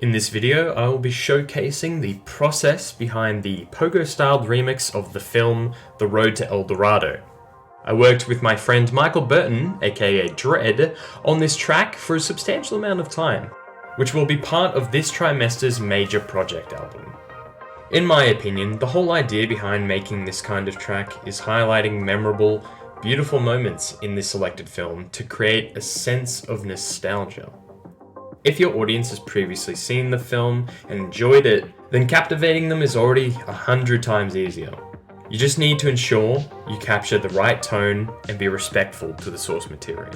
In this video, I will be showcasing the process behind the Pogo-styled remix of the film The Road to El Dorado. I worked with my friend Michael Burton, aka Dread, on this track for a substantial amount of time, which will be part of this trimester's major project album. In my opinion, the whole idea behind making this kind of track is highlighting memorable, beautiful moments in this selected film to create a sense of nostalgia. If your audience has previously seen the film and enjoyed it, then captivating them is already 100 times easier. You just need to ensure you capture the right tone and be respectful to the source material.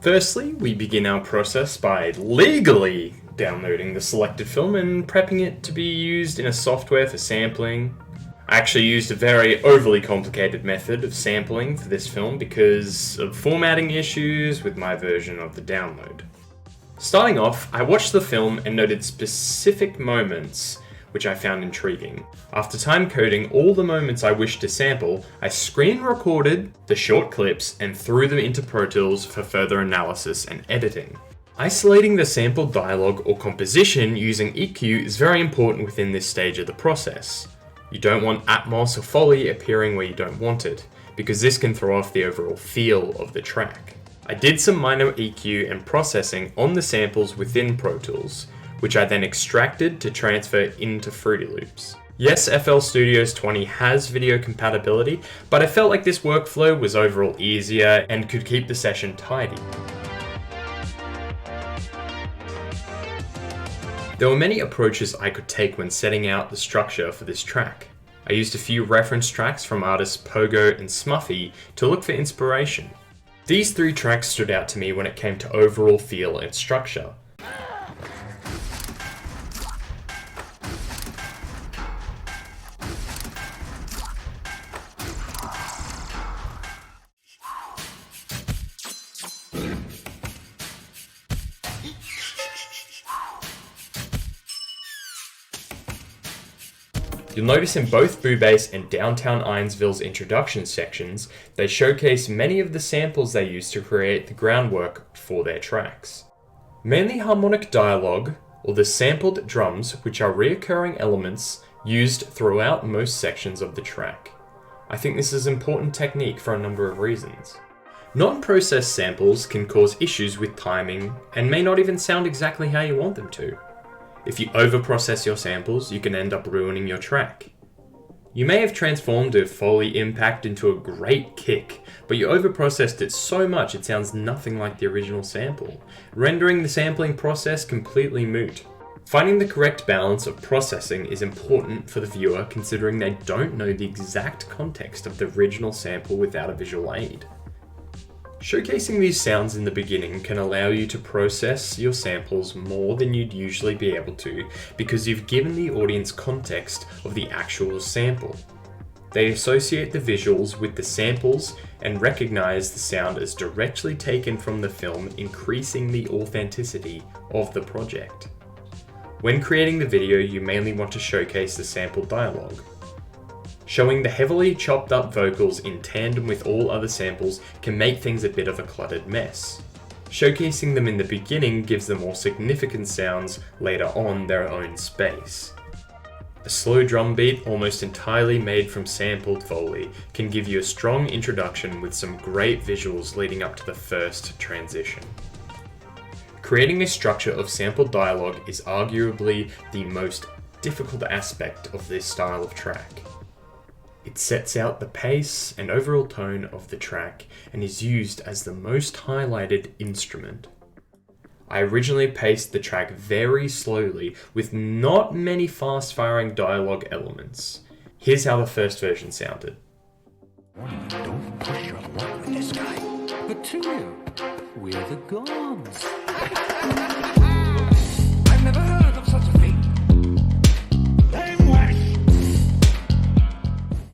Firstly, we begin our process by legally downloading the selected film and prepping it to be used in a software for sampling. I actually used a very overly complicated method of sampling for this film because of formatting issues with my version of the download. Starting off, I watched the film and noted specific moments which I found intriguing. After time coding all the moments I wished to sample, I screen recorded the short clips and threw them into Pro Tools for further analysis and editing. Isolating the sampled dialogue or composition using EQ is very important within this stage of the process. You don't want Atmos or Foley appearing where you don't want it, because this can throw off the overall feel of the track. I did some minor EQ and processing on the samples within Pro Tools, which I then extracted to transfer into Fruity Loops. Yes, FL Studio's 20 has video compatibility, but I felt like this workflow was overall easier and could keep the session tidy. There were many approaches I could take when setting out the structure for this track. I used a few reference tracks from artists Pogo and Smuffy to look for inspiration. These three tracks stood out to me when it came to overall feel and structure. You'll notice in both Boo Bass and Downtown Ironsville's introduction sections, they showcase many of the samples they used to create the groundwork for their tracks. Mainly harmonic dialogue, or the sampled drums, which are recurring elements used throughout most sections of the track. I think this is an important technique for a number of reasons. Non-processed samples can cause issues with timing and may not even sound exactly how you want them to. If you overprocess your samples, you can end up ruining your track. You may have transformed a Foley impact into a great kick, but you overprocessed it so much it sounds nothing like the original sample, rendering the sampling process completely moot. Finding the correct balance of processing is important for the viewer considering they don't know the exact context of the original sample without a visual aid. Showcasing these sounds in the beginning can allow you to process your samples more than you'd usually be able to because you've given the audience context of the actual sample. They associate the visuals with the samples and recognize the sound as directly taken from the film, increasing the authenticity of the project. When creating the video, you mainly want to showcase the sampled dialogue. Showing the heavily chopped up vocals in tandem with all other samples can make things a bit of a cluttered mess. Showcasing them in the beginning gives the more significant sounds later on their own space. A slow drum beat almost entirely made from sampled Foley can give you a strong introduction with some great visuals leading up to the first transition. Creating a structure of sampled dialogue is arguably the most difficult aspect of this style of track. It sets out the pace and overall tone of the track and is used as the most highlighted instrument. I originally paced the track very slowly with not many fast-firing dialogue elements. Here's how the first version sounded. Don't push your luck with this guy. But to you, we're the gods. I've never heard of such a thing.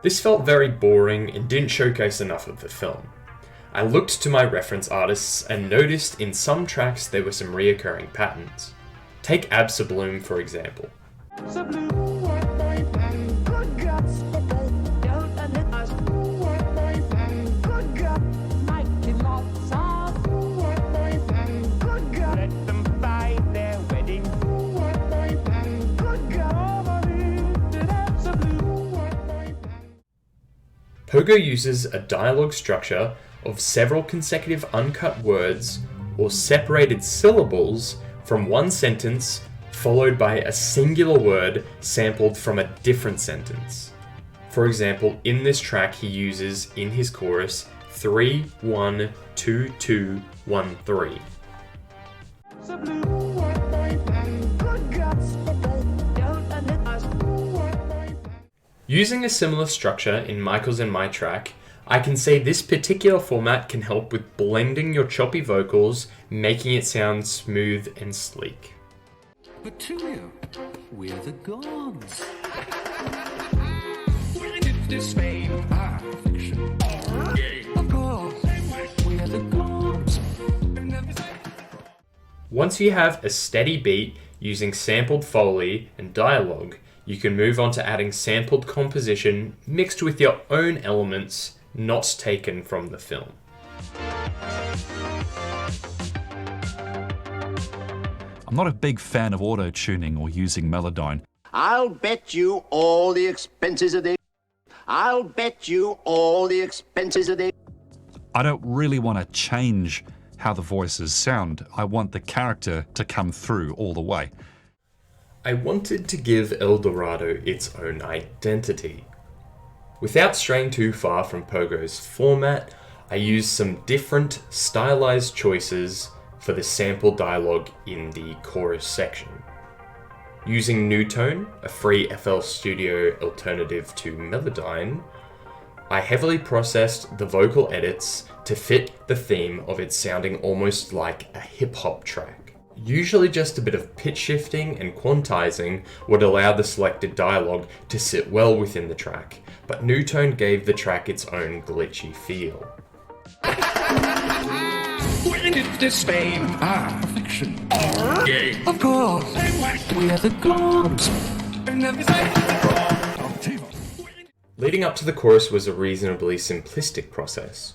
This felt very boring and didn't showcase enough of the film. I looked to my reference artists and noticed in some tracks there were some reoccurring patterns. Take Absolum for example. Pogo uses a dialogue structure of several consecutive uncut words or separated syllables from one sentence followed by a singular word sampled from a different sentence. For example, in this track he uses, in his chorus, 3, 1, 2, 2, 1, 3. Using a similar structure in Michael's and my track, I can say this particular format can help with blending your choppy vocals, making it sound smooth and sleek. But to you, we're the gods. This fame, fiction, of course, we're the gods. Once you have a steady beat using sampled foley and dialogue, you can move on to adding sampled composition mixed with your own elements not taken from the film. I'm not a big fan of auto-tuning or using Melodyne. I'll bet you all the expenses of the... I'll bet you all the expenses of the... I don't really want to change how the voices sound. I want the character to come through all the way. I wanted to give El Dorado its own identity. Without straying too far from Pogo's format, I used some different stylized choices for the sample dialogue in the chorus section. Using Newtone, a free FL Studio alternative to Melodyne, I heavily processed the vocal edits to fit the theme of it sounding almost like a hip-hop track. Usually just a bit of pitch shifting and quantizing would allow the selected dialogue to sit well within the track, but Newtone gave the track its own glitchy feel. When did this fame, fiction, of course, we're the gods. Leading up to the chorus was a reasonably simplistic process.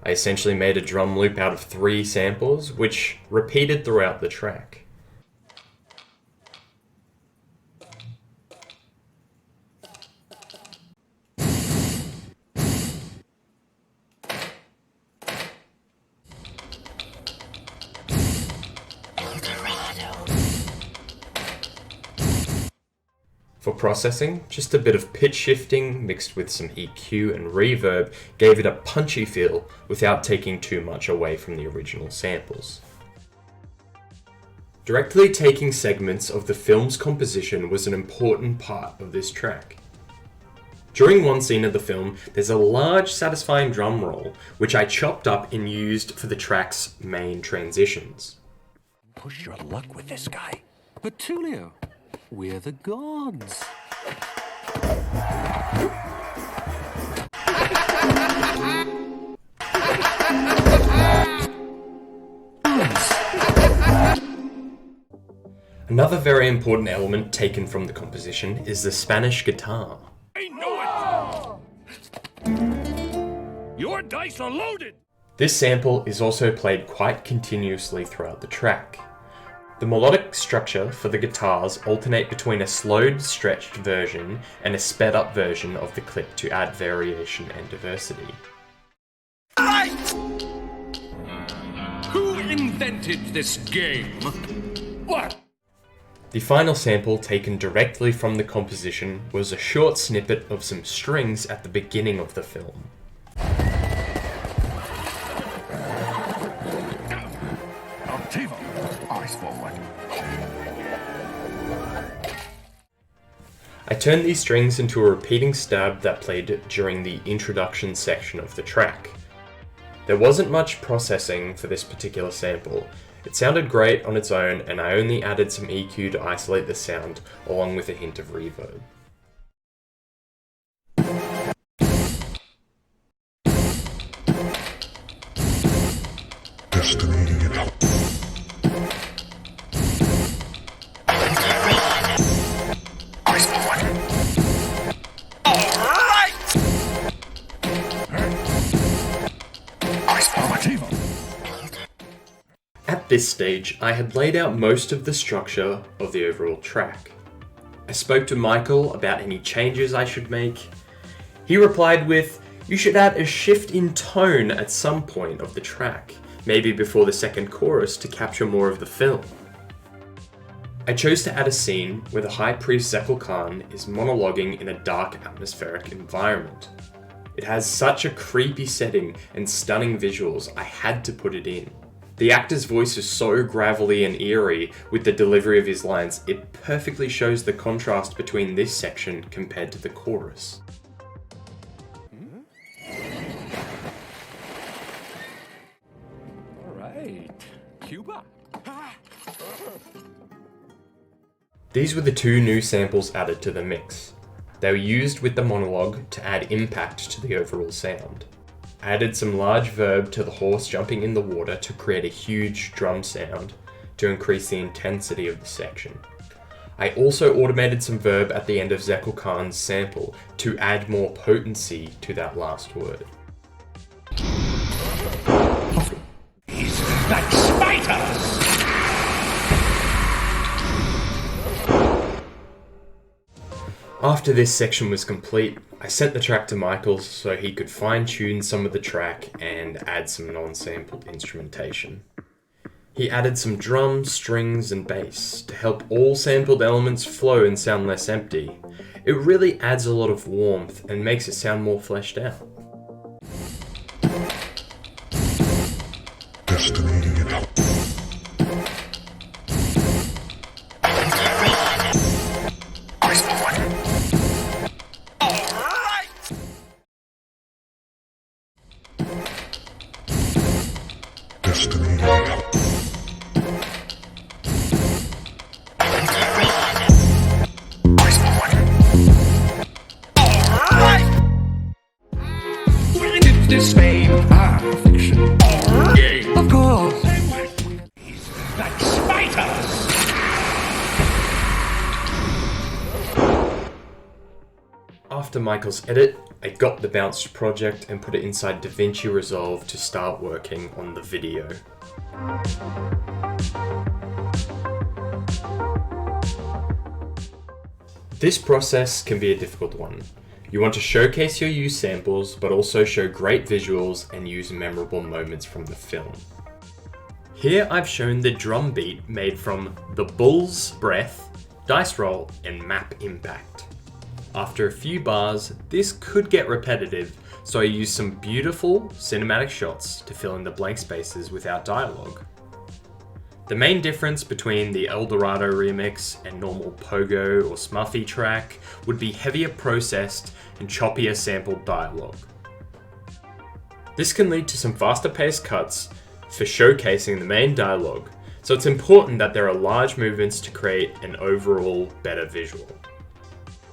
I essentially made a drum loop out of 3 samples, which repeated throughout the track. For processing, just a bit of pitch shifting mixed with some EQ and reverb gave it a punchy feel without taking too much away from the original samples. Directly taking segments of the film's composition was an important part of this track. During one scene of the film, there's a large satisfying drum roll, which I chopped up and used for the track's main transitions. Push your luck with this guy. But Tulio, we're the gods. Another very important element taken from the composition is the Spanish guitar. I know it! Your dice are loaded! This sample is also played quite continuously throughout the track. The melodic structure for the guitars alternate between a slowed, stretched version and a sped up version of the clip to add variation and diversity. Right! Who invented this game? What? The final sample, taken directly from the composition, was a short snippet of some strings at the beginning of the film. Eyes forward. I turned these strings into a repeating stab that played during the introduction section of the track. There wasn't much processing for this particular sample. It sounded great on its own, and I only added some EQ to isolate the sound, along with a hint of reverb. At this stage, I had laid out most of the structure of the overall track. I spoke to Michael about any changes I should make. He replied with, You should add a shift in tone at some point of the track, maybe before the second chorus to capture more of the film. I chose to add a scene where the High Priest Zekel Khan is monologuing in a dark atmospheric environment. It has such a creepy setting and stunning visuals, I had to put it in. The actor's voice is so gravelly and eerie with the delivery of his lines, it perfectly shows the contrast between this section compared to the chorus. All right, Cuba. These were the two new samples added to the mix. They were used with the monologue to add impact to the overall sound. I added some large verb to the horse jumping in the water to create a huge drum sound to increase the intensity of the section. I also automated some verb at the end of Zekel Khan's sample to add more potency to that last word. He's like spiders! After this section was complete, I sent the track to Michael so he could fine-tune some of the track and add some non-sampled instrumentation. He added some drums, strings, and bass to help all sampled elements flow and sound less empty. It really adds a lot of warmth and makes it sound more fleshed out. Estimating it. Estimating it. This fame, fiction. Of course. He's like spiders. After Michael's edit, I got the bounced project and put it inside DaVinci Resolve to start working on the video. This process can be a difficult one. You want to showcase your used samples, but also show great visuals and use memorable moments from the film. Here I've shown the drum beat made from the Bull's Breath, Dice Roll, and Map Impact. After a few bars, this could get repetitive, so I used some beautiful cinematic shots to fill in the blank spaces without dialogue. The main difference between the El Dorado remix and normal Pogo or Smuffy track would be heavier processed and choppier sampled dialogue. This can lead to some faster paced cuts for showcasing the main dialogue, so it's important that there are large movements to create an overall better visual.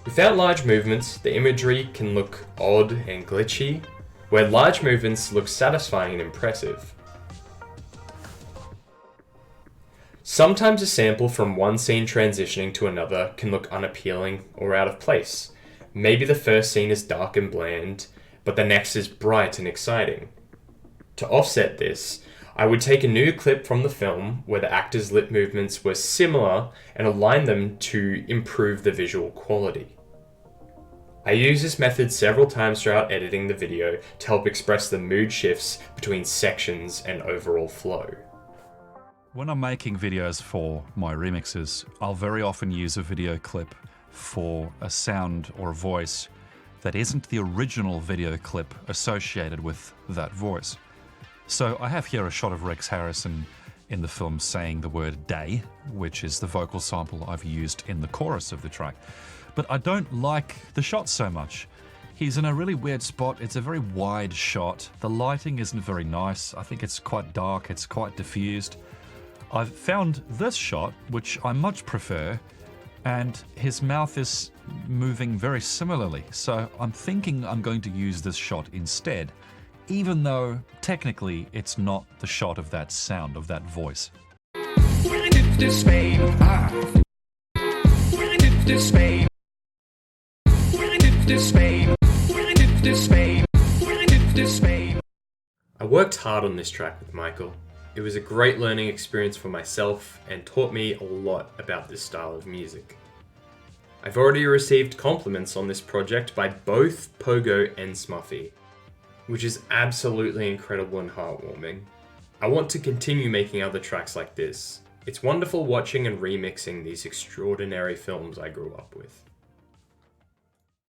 Without large movements, the imagery can look odd and glitchy, where large movements look satisfying and impressive. Sometimes a sample from one scene transitioning to another can look unappealing or out of place. Maybe the first scene is dark and bland, but the next is bright and exciting. To offset this, I would take a new clip from the film where the actors' lip movements were similar and align them to improve the visual quality. I use this method several times throughout editing the video to help express the mood shifts between sections and overall flow. When I'm making videos for my remixes, I'll very often use a video clip for a sound or a voice that isn't the original video clip associated with that voice. So I have here a shot of Rex Harrison in the film saying the word day, which is the vocal sample I've used in the chorus of the track. But I don't like the shot so much. He's in a really weird spot. It's a very wide shot. The lighting isn't very nice. I think it's quite dark. It's quite diffused. I've found this shot, which I much prefer, and his mouth is moving very similarly. So I'm thinking I'm going to use this shot instead, even though technically it's not the shot of that sound, of that voice. I worked hard on this track with Michael. It was a great learning experience for myself and taught me a lot about this style of music. I've already received compliments on this project by both Pogo and Smuffy. which is absolutely incredible and heartwarming. I want to continue making other tracks like this. It's wonderful watching and remixing these extraordinary films I grew up with.